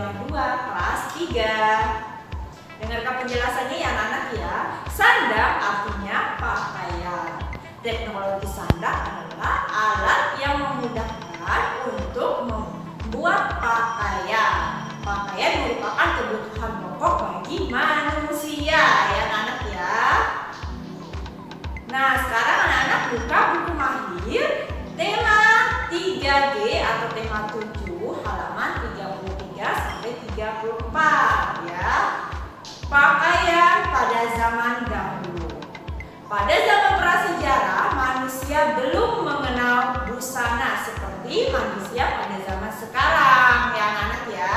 zaman 2 kelas 3. Dengarkan penjelasannya ya anak-anak ya. Sandang artinya pakaian. Teknologi sandang adalah alat yang memudahkan untuk membuat pakaian. Pakaian merupakan kebutuhan pokok bagi manusia ya anak-anak ya. Nah, sekarang anak-anak buka buku mahir tema 3G atau tema 7 halaman 33 sampai 34 ya. Pakaian pada zaman dahulu. Pada zaman prasejarah, manusia belum mengenal busana seperti manusia pada zaman sekarang ya anak-anak ya.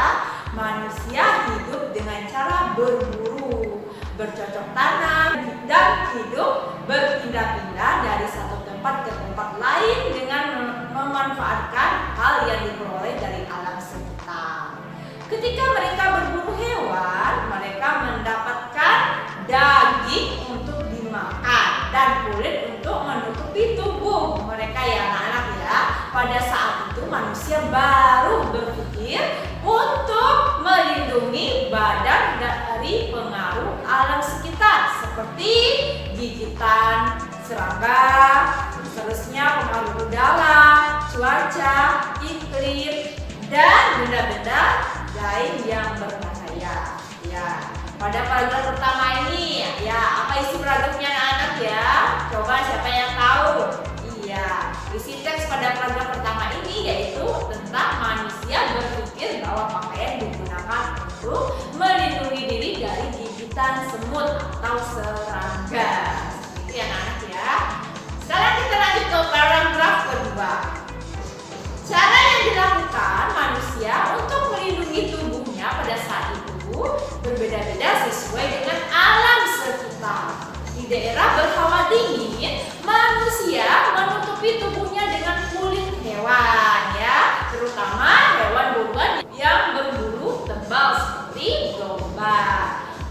Manusia hidup dengan cara berburu, bercocok tanam, dan hidup berpindah-pindah dari satu tempat ke tempat lain dengan memanfaatkan hal yang diperoleh dari alam sekitar. Ketika mereka berburu hewan, mereka mendapatkan daging untuk dimakan dan kulit untuk menutupi tubuh mereka ya anak-anak ya. Pada saat itu manusia baru berpikir untuk melindungi badan dari pengaruh alam sekitar seperti gigitan serangga, seterusnya pengaruh udara, cuaca, iklim, dan benda-benda lain yang berbahaya. Ya, pada paragraf pertama ini ya, apa isi paragrafnya anak-anak ya? Coba siapa yang tahu? Iya, isi teks pada paragraf pertama ini yaitu tentang manusia berpikir bahwa pakaian digunakan untuk melindungi diri dari gigitan semut atau serangga. Seperti itu ya anak-anak ya. Sekarang kita lanjut ke paragraf kedua. Cara yang dilakukan manusia untuk melindungi tubuhnya pada saat itu berbeda-beda sesuai dengan alam sekitar. Di daerah berhawa dingin, manusia menutupi tubuhnya dengan kulit hewan ya, terutama hewan buruan yang berbulu tebal seperti domba.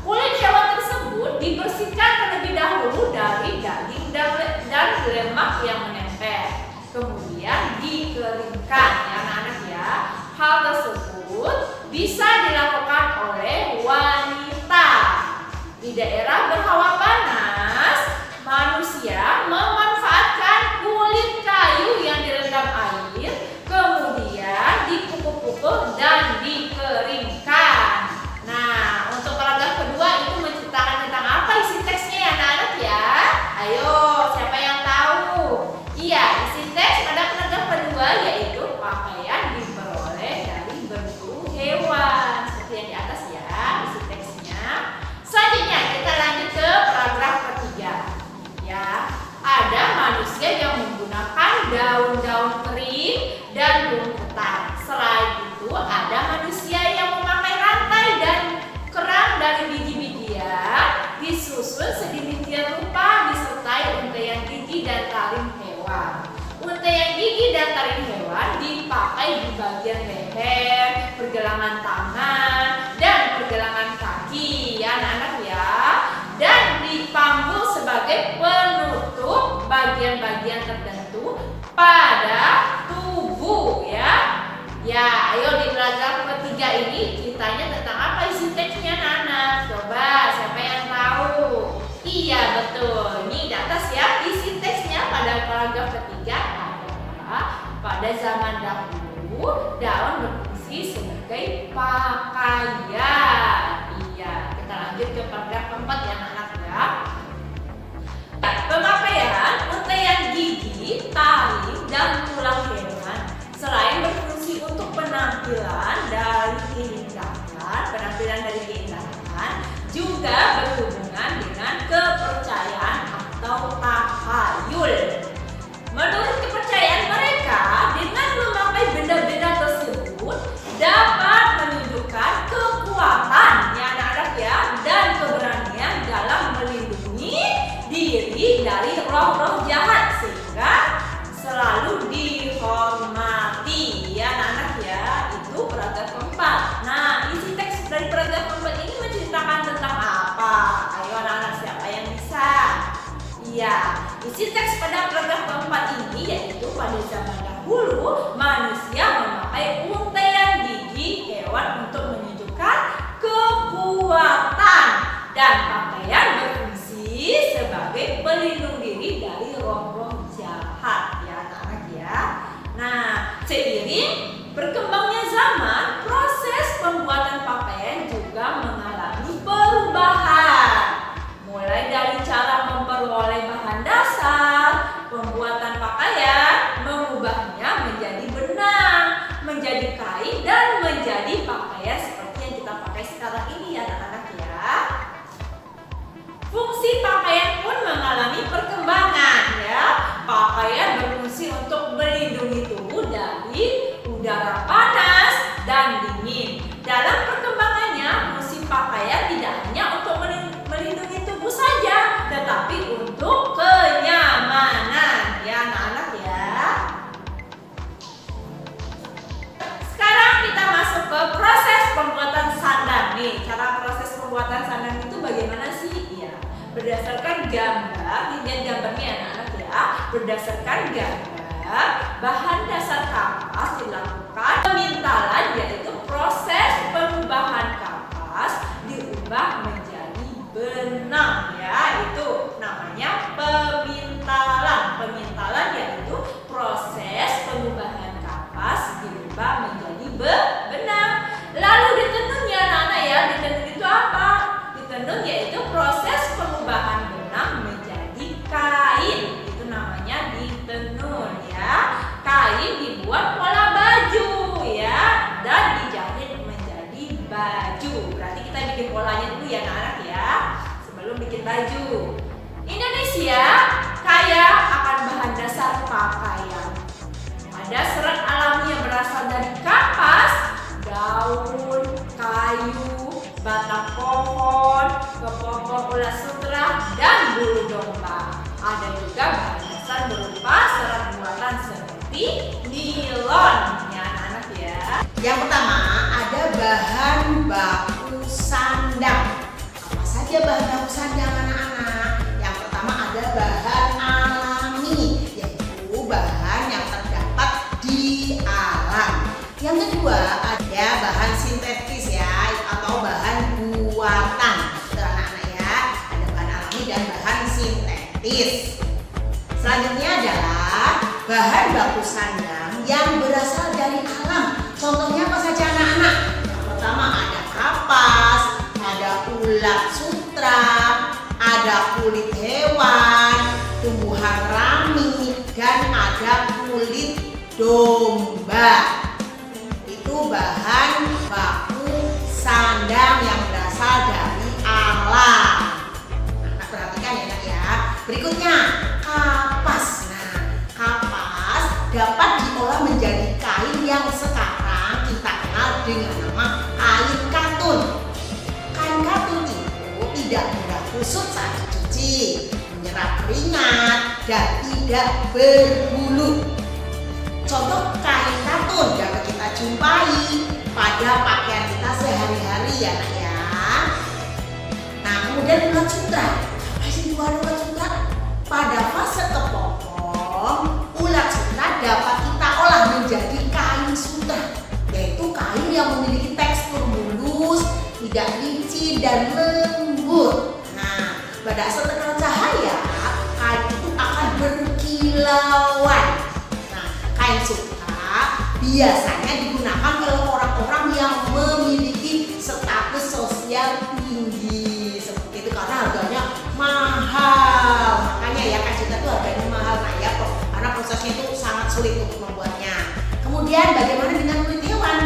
Kulit hewan tersebut dibersihkan terlebih dahulu dari daging dan lemak yang menempel. Kemudian dikeringkan ya anak-anak ya. Hal tersebut bisa dilakukan oleh wanita. Di daerah berhawa panas, manusia memanfaatkan kulit kayu yang direndam air, kemudian dipukul-pukul dan dikeringkan. Nah, untuk paragraf kedua itu menceritakan tentang apa isi teksnya ya anak-anak ya. Ayo, siapa yang tahu? Iya, isi teks pada paragraf kedua yaitu pakaian diperoleh dari berburu hewan. Seperti yang di atas ya, isi teksnya. Selanjutnya kita lanjut ke paragraf ketiga. Ya, ada manusia yang menggunakan daun-daun kering dan rumputan. Selain itu, ada manusia yang memakai rantai dan kerang dari biji-bijian disusun sedemikian rupa disertai untaian gigi dan taring hewan. Untaian gigi dan taring hewan dipakai di bagian leher, pergelangan tangan, dan pergelangan kaki ya anak-anak ya. Dan dipanggul sebagai penutup bagian-bagian tertentu pada tubuh ya. Ya, ayo di paragraf ketiga ini ceritanya tentang apa isi teksnya anak-anak? Coba siapa yang tahu? Iya betul, ini di atas ya. Isi teksnya pada paragraf ketiga adalah pada zaman dahulu daun berfungsi sebagai pakaian. Iya, kita lanjut ke paragraf keempat ya anak-anak ya. Pemakaian untaian gigi, taring, dan tulang hewan selain berfungsi untuk penampilan dan angin. Dalam perkembangannya, musim pakaian tidak hanya untuk melindungi tubuh saja, tetapi untuk kenyamanan. Ya anak-anak ya. Sekarang kita masuk ke proses pembuatan sandang nih. Cara proses pembuatan sandang itu bagaimana sih? Ya, berdasarkan gambar, lihat gambarnya anak-anak ya. Berdasarkan gambar, bahan dasar kapas dilakukan pemintalan, yaitu proses pengubahan kapas diubah menjadi benang ya. Itu namanya pemintalan. Pemintalan yaitu proses pengubahan kapas diubah menjadi benang. Lalu ditenun ya anak-anak ya. Ditenun itu apa? Ditenun yaitu proses pengubahan benang menjadi kain. Itu namanya ditenun ya. Kain dibuat pola baju ya, dan dijahit menjadi baju. Berarti kita bikin polanya dulu ya anak-anak ya, sebelum bikin baju. Indonesia kaya akan bahan dasar pakaian. Ada serat alami yang berasal dari kapas, daun, kayu, batang pohon, kepompong ulat sutra, dan bulu domba. Ada juga bahan dasar berupa serat buatan seperti nilon ya anak-anak ya. Yang pertama ada bahan baku sandang. Apa saja bahan baku sandang anak-anak? Yang pertama ada bahan alami, yaitu bahan yang terdapat di alam. Yang kedua ada bahan sintetis ya, atau bahan buatan. Itu anak-anak ya, ada bahan alami dan bahan sintetis. Selanjutnya adalah bahan baku sandang yang berasal dari alam. Contohnya apa saja anak-anak? Yang pertama ada kapas, ada ulat sutra, ada kulit hewan, tumbuhan rami, dan ada kulit domba. Itu bahan baku sandang yang berasal dari alam. Nah, perhatikan ya anak ya. Berikutnya kapas. Nah, kapas dapat diolah menjadi kain yang sekarang kita kenal dengan nama kain katun. Kain katun itu tidak mudah kusut saat dicuci, menyerap keringat, dan tidak berbulu. Contoh kain katun dapat kita jumpai pada pakaian kita sehari-hari ya nak ya. Nah, kemudian ulat sutra. Apa sih ulat sutra? Pada fase kepompong, ulat sutra dapat kita olah menjadi kain sutra, yaitu kain yang memiliki tekstur mulus, tidak licin dan lembut. Nah, pada saat terkena cahaya, kain itu akan berkilauan. Nah, kain sutra biasanya digunakan oleh orang-orang yang memiliki status sosial tinggi, seperti itu, karena harganya mahal. Makanya ya kain sutra itu harganya mahal nah ya, karena prosesnya itu sangat sulit untuk membuatnya. Kemudian bagaimana dengan kulit hewan?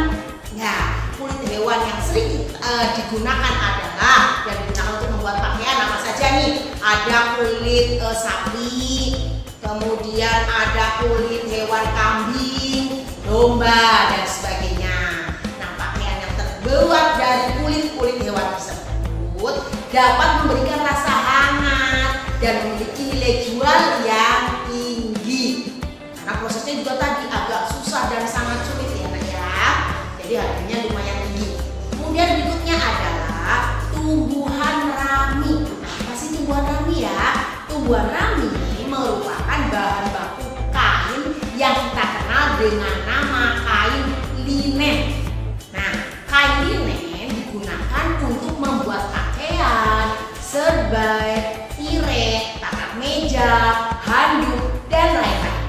Ya, kulit hewan yang sering digunakan adalah yang digunakan untuk membuat pakaian apa saja nih? Ada kulit sapi, kemudian ada kulit hewan kambing, domba, dan sebagainya. Nah, pakaian yang terbuat dari kulit hewan tersebut dapat memberikan rasa hangat dan memiliki nilai jual yang tinggi. Karena prosesnya juga tadi agak susah dan sangat sulit ya nak ya. Jadi harganya lumayan tinggi. Kemudian berikutnya adalah tumbuhan rami. Apa sih tumbuhan rami ya? Tumbuhan rami merupakan bahan baku kain yang kita kenal dengan nama kain linen. Nah, kain linen digunakan untuk membuat pakaian, serbay, tirai, takat meja, handuk, dan lain-lain.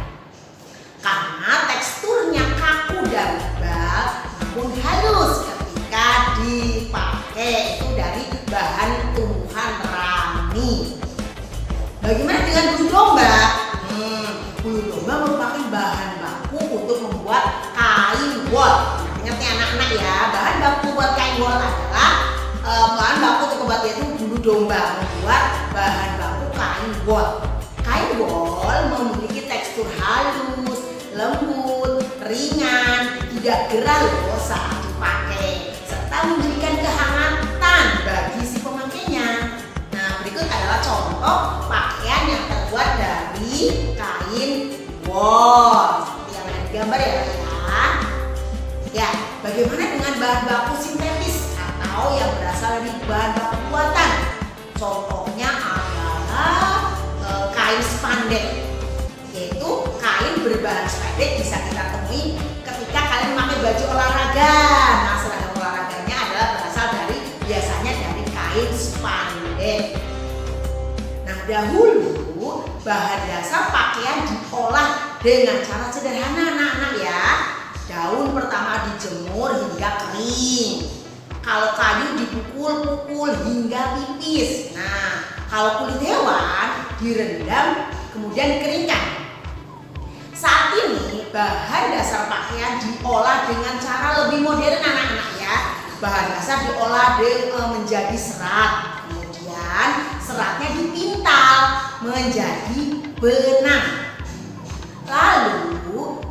Karena teksturnya kaku dan tebal namun halus ketika dipakai, itu dari bahan tumbuhan rami. Bagaimana dengan bulu domba? Bulu domba merupakan bahan baku untuk membuat kain wol. Ingat ya anak-anak ya, bahan baku buat kain wol adalah bahan baku untuk membuat yaitu bulu domba, membuat bahan baku kain wol. Kain wol memiliki tekstur halus, lembut, ringan, tidak gerah loh saat dipakai. bagaimana dengan bahan baku sintetis atau yang berasal dari bahan baku buatan? Contohnya adalah kain spandek, yaitu kain berbahan spandek bisa kita temui ketika kalian memakai baju olahraga. Nah, seragam olahraganya adalah berasal dari biasanya dari kain spandek. Nah, dahulu bahan dasar pakaian diolah dengan cara sederhana anak-anak ya. Daun pertama dijemur hingga kering. Kalau kayu dipukul-pukul hingga tipis. Nah, kalau kulit hewan direndam kemudian dikeringkan. Saat ini bahan dasar pakaian diolah dengan cara lebih modern anak-anak ya. Bahan dasar diolah menjadi serat. Kemudian seratnya dipintal menjadi benang. Lalu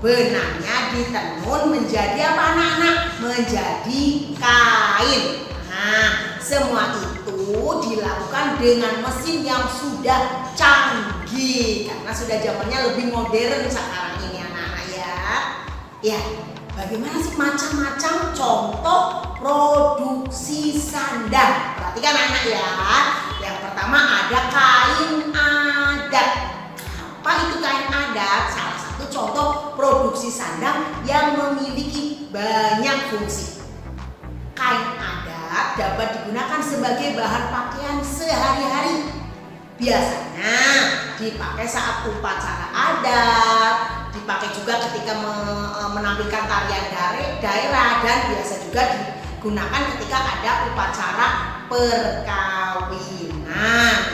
benangnya ditenun menjadi apa anak-anak? Menjadi kain. Nah, semua itu dilakukan dengan mesin yang sudah canggih karena sudah zamannya lebih modern sekarang ini anak-anak ya. Ya, bagaimana sih macam-macam contoh produksi sandang? Perhatikan anak ya. Yang pertama ada kain adat. Apa itu kain adat? Salah satu contoh produksi sandang yang memiliki banyak fungsi. Kain adat dapat digunakan sebagai bahan pakaian sehari-hari. Biasanya dipakai saat upacara adat, dipakai juga ketika menampilkan tarian daerah, dan biasa juga digunakan ketika ada upacara perkawinan.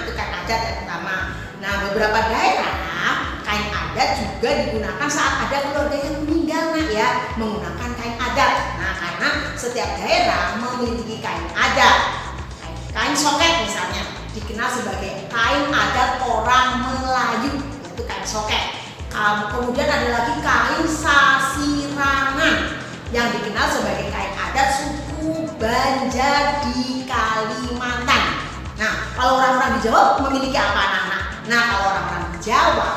Itu kain adat yang pertama. Nah, beberapa daerah kain adat juga digunakan saat ada keluarga yang meninggal ya, menggunakan kain adat. Nah, karena setiap daerah memiliki kain adat. Kain soket misalnya dikenal sebagai kain adat orang Melayu, yaitu kain soket. Kemudian ada lagi kain sasirangan yang dikenal sebagai kain adat suku Banjar di Kalimantan. Nah, kalau orang-orang di Jawa memiliki apa anak-anak? Nah, kalau orang-orang di Jawa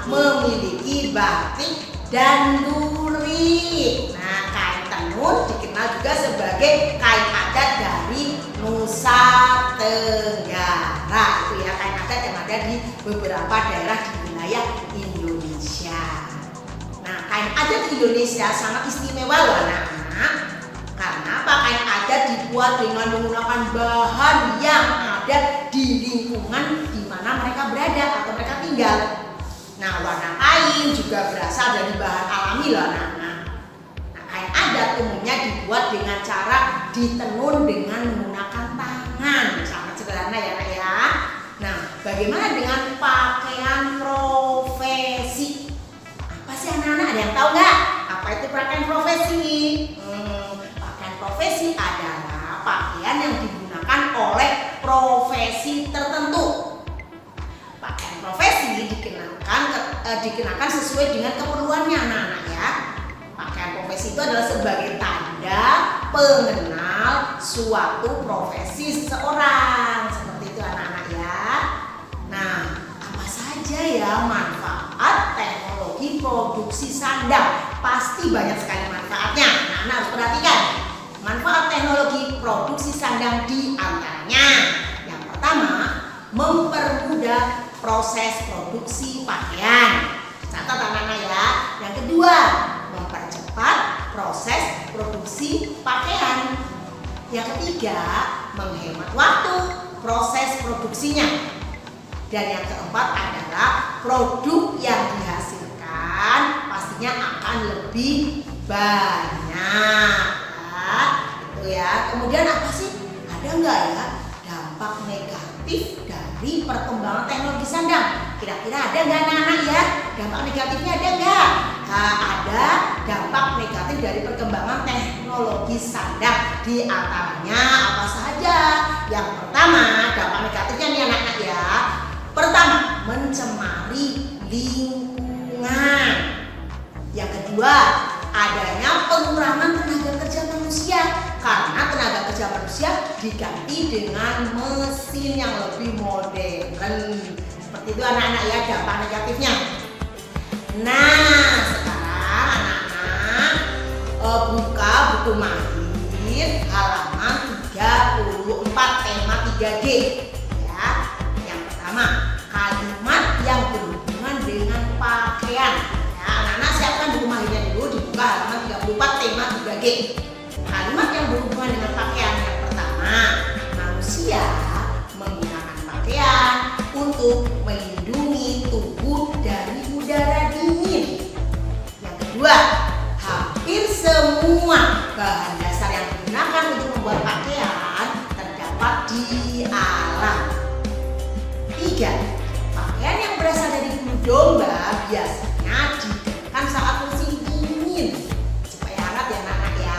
memiliki batik dan lurik. Nah, kain tenun dikenal juga sebagai kain adat dari Nusa Tenggara. Itu ya, kain adat yang ada di beberapa daerah di wilayah Indonesia. Nah, kain adat di Indonesia sangat istimewa loh anak-anak. Karena apa? Kain adat dibuat dengan menggunakan bahan yang ada di lingkungan di mana mereka berada atau mereka tinggal. Nah, warna kain juga berasal dari bahan alami loh anak-anak. Nah, kain adat umumnya dibuat dengan cara ditenun dengan menggunakan tangan. Sangat sederhana ya Nak ya. Nah, bagaimana dengan pakaian profesi? Apa sih anak-anak? Ada yang tahu nggak? Apa itu pakaian profesi? Pakaian profesi adalah pakaian yang digunakan oleh profesi tertentu. Pakaian profesi dikenakan sesuai dengan keperluannya anak-anak ya. Pakaian profesi itu adalah sebagai tanda pengenal suatu profesi seseorang. Seperti itu anak-anak ya. Nah, apa saja ya manfaat teknologi produksi sandang? Pasti banyak sekali manfaatnya. Anak-anak harus perhatikan. Manfaat teknologi produksi sandang di antaranya. Yang pertama, mempermudah proses produksi pakaian. Catat anak-anak ya. Yang kedua, mempercepat proses produksi pakaian. Yang ketiga, menghemat waktu proses produksinya. Dan yang keempat adalah produk yang dihasilkan pastinya akan lebih banyak. Itu ya. Kemudian apa sih? Ada nggak ya dampak negatif dari perkembangan teknologi sandang? Kira-kira ada nggak anak-anak ya? Dampak negatifnya ada nggak? Ada dampak negatif dari perkembangan teknologi sandang. Di antaranya apa saja? Yang pertama, dampak negatifnya nih anak-anak ya. Pertama, mencemari lingkungan. Yang kedua, adanya pengurangan tenaga kerja manusia karena tenaga kerja manusia diganti dengan mesin yang lebih modern. Seperti itu anak-anak ya dampak negatifnya. Nah, sekarang anak-anak buka buku Mahir Mahir halaman 34 tema 3G ya. Yang pertama, kalimat yang berhubungan dengan pakaian. Ya, anak-anak siapkan buku mahirnya dulu, dibuka halaman 34 tema 3G. Kalimat yang berhubungan dengan pakaian. Yang pertama, manusia menggunakan pakaian untuk melindungi tubuh dari udara dingin. Yang kedua, hampir semua bahan dasar yang digunakan untuk membuat pakaian terdapat di alam. Tiga, pakaian yang berasal dari bulu domba biasanya dikenakan saat musim dingin supaya hangat ya anak-anak ya.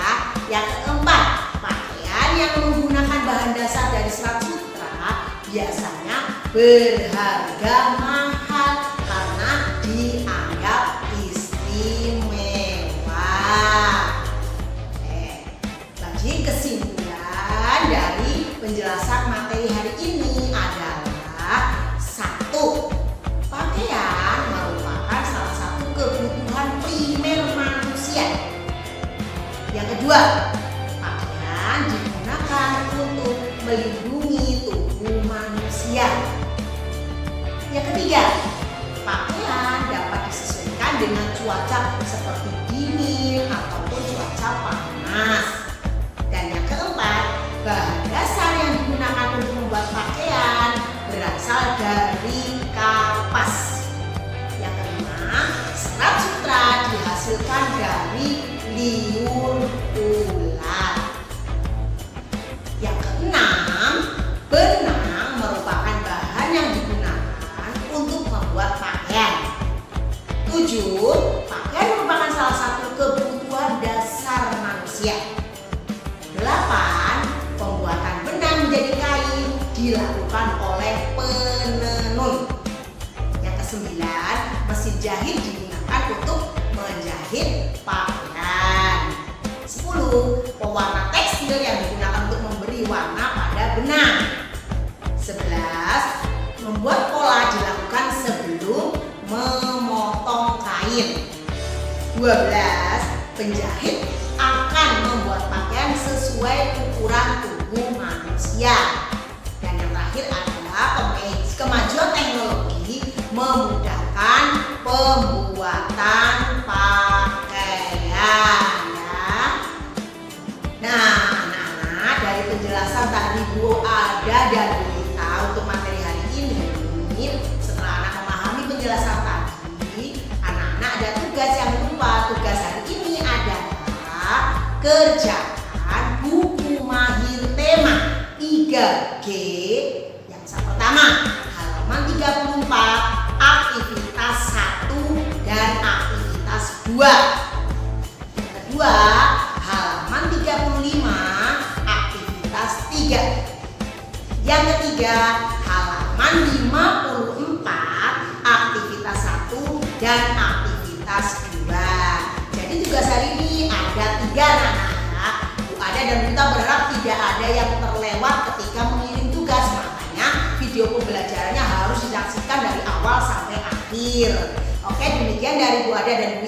Yang keempat, pakaian yang menggunakan bahan dasar dari serat sutra biasanya berharga mahal karena dianggap istimewa. Bagi kesimpulan dari penjelasan materi hari ini adalah satu, pakaian merupakan salah satu kebutuhan primer manusia. Yang kedua, pakaian digunakan untuk melindungi tubuh manusia. Yang ketiga, pakaian dapat disesuaikan dengan cuaca seperti dingin ataupun cuaca panas. Dan yang keempat, bahan dasar yang digunakan untuk membuat pakaian berasal dari kapas. Yang kelima, serat sutra dihasilkan dari liur ular. Yang keenam, benang merupakan bahan yang digunakan untuk membuat pakaian. 7, pakaian merupakan salah satu kebutuhan dasar manusia. 8, pembuatan benang menjadi kain dilakukan oleh penenun. Yang kesembilan, mesin jahit digunakan untuk menjahit pakaian. 10, pewarna tekstil yang digunakan untuk memberi warna pada benang. 11, membuat pola dilakukan sebelum memotong kain. 12, penjahit akan membuat pakaian sesuai ukuran tubuh manusia. Dan yang terakhir adalah kemajuan teknologi memudahkan pembuatan pakaian ya. Nah, anak-anak, dari penjelasan tadi Bu Ada dan Bu Lita untuk materi hari ini, setelah anak memahami penjelasan tadi, anak-anak ada tugas yang lupa. Tugas hari ini adalah kerjakan buku mahir tema 3G. Yang pertama, halaman 34, aktivitas 1 dan aktivitas 2. Yang kedua, halaman 35, aktivitas 3. Yang ketiga, halaman 54, aktivitas 1 dan aktivitas 2. Jadi tugas hari ini ada 3 anak-anak. Bu Ada dan kita berharap tidak ada yang terlewat ketika mengirim tugas. Makanya video pembelajarannya harus disaksikan dari awal sampai akhir. Oke, demikian dari Bu Ada dan Bu